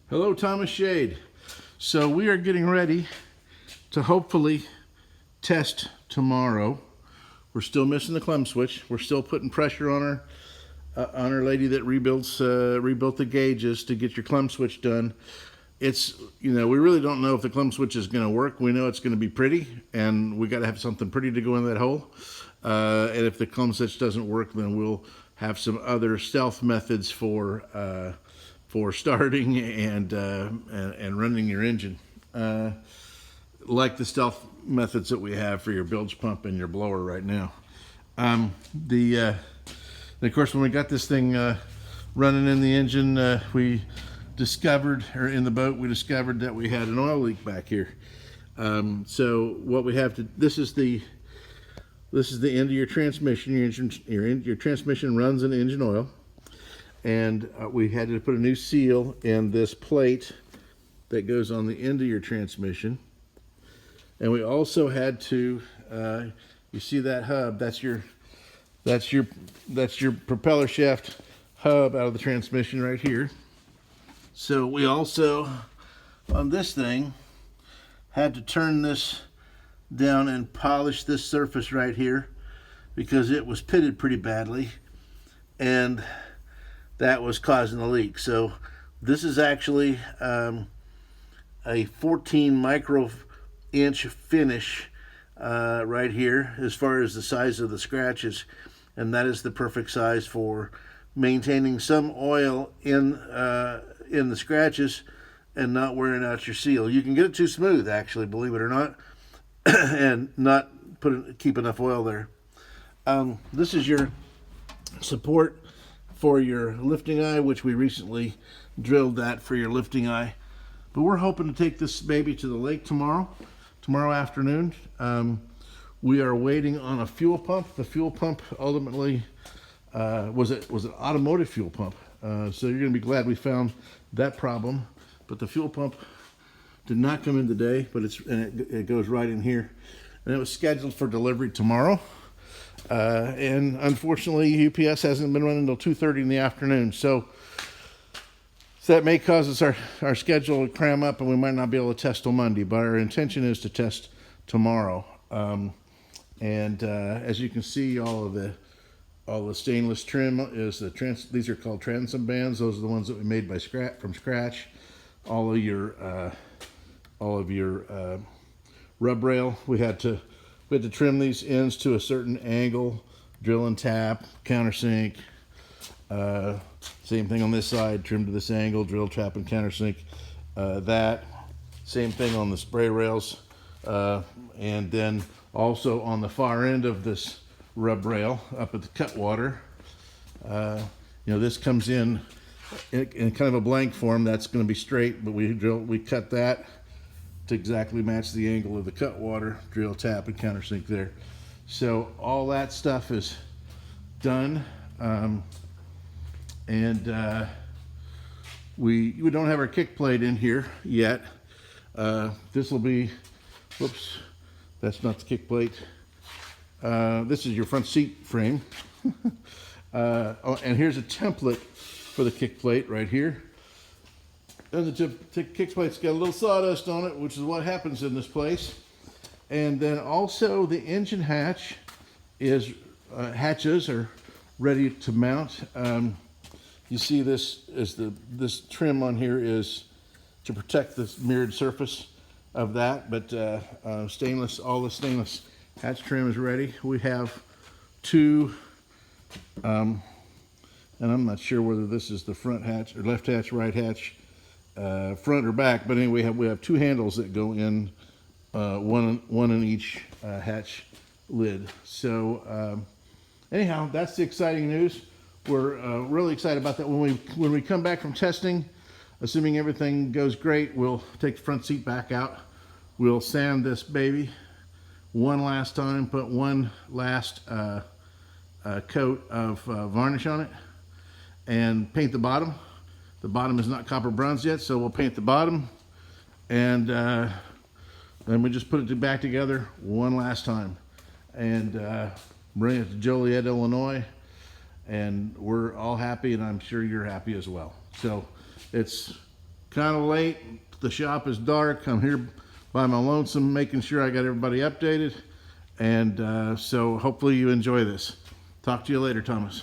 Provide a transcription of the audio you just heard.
Hello, Thomas Shade. So we are getting ready to hopefully test tomorrow. We're still missing the clumb switch. We're still putting pressure on our lady that rebuilt the gauges to get your clumb switch done. It's, we really don't know if the clumb switch is going to work. We know it's going to be pretty, and we got to have something pretty to go in that hole. And if the clumb switch doesn't work, then we'll have some other stealth methods for starting and running your engine, like the stealth methods that we have for your bilge pump and your blower right now. Of course, when we got this thing running in the engine, we discovered, or in the boat, we discovered that we had an oil leak back here. So what we have to, this is the end of your transmission. Your transmission runs in engine oil. And we had to put a new seal in this plate that goes on the end of your transmission. And we also had to, you see that hub? That's your propeller shaft hub out of the transmission right here. So we also, on this thing, had to turn this down and polish this surface right here because it was pitted pretty badly, and that was causing the leak. So this is actually a 14 micro inch finish right here as far as the size of the scratches, and that is the perfect size for maintaining some oil in the scratches and not wearing out your seal. You can get it too smooth, actually, believe it or not, and not keep enough oil there. This is your support for your lifting eye, which we recently drilled that for your lifting eye. But we're hoping to take this baby to the lake tomorrow afternoon. We are waiting on a fuel pump. The fuel pump ultimately was an automotive fuel pump. So you're going to be glad we found that problem. But the fuel pump did not come in today, but it goes right in here. And it was scheduled for delivery tomorrow. And unfortunately, UPS hasn't been running until 2:30 in the afternoon. So that may cause us our schedule to cram up, and we might not be able to test till Monday. But our intention is to test tomorrow. As you can see, all the stainless trim is these are called transom bands. Those are the ones that we made from scratch. All of your rub rail, we had to trim these ends to a certain angle, drill and tap, countersink. Same thing on this side, trim to this angle, drill, tap, and countersink. That same thing on the spray rails, and then also on the far end of this rub rail up at the cutwater. This comes in kind of a blank form. That's going to be straight, but we cut that to exactly match the angle of the cutwater, drill, tap, and countersink there. So all that stuff is done, we don't have our kick plate in here yet. This will be, whoops, that's not the kick plate. This is your front seat frame. And here's a template for the kick plate right here. And the kick plate's got a little sawdust on it, which is what happens in this place. And then also the engine hatches are ready to mount. You see this trim on here is to protect the mirrored surface of that, but all the stainless hatch trim is ready. We have two, and I'm not sure whether this is the front hatch or left hatch, right hatch, front or back, but anyway, we have two handles that go in, one in each hatch lid. So anyhow, that's the exciting news. We're really excited about that. When we come back from testing, assuming everything goes great, we'll take the front seat back out. We'll sand this baby one last time, put one last coat of varnish on it, and paint the bottom. The bottom is not copper bronze yet, so we'll paint the bottom, and then we just put it back together one last time, and bring it to Joliet, Illinois, and we're all happy, and I'm sure you're happy as well. So it's kind of late. The shop is dark. I'm here by my lonesome making sure I got everybody updated. And so hopefully you enjoy this. Talk to you later, Thomas.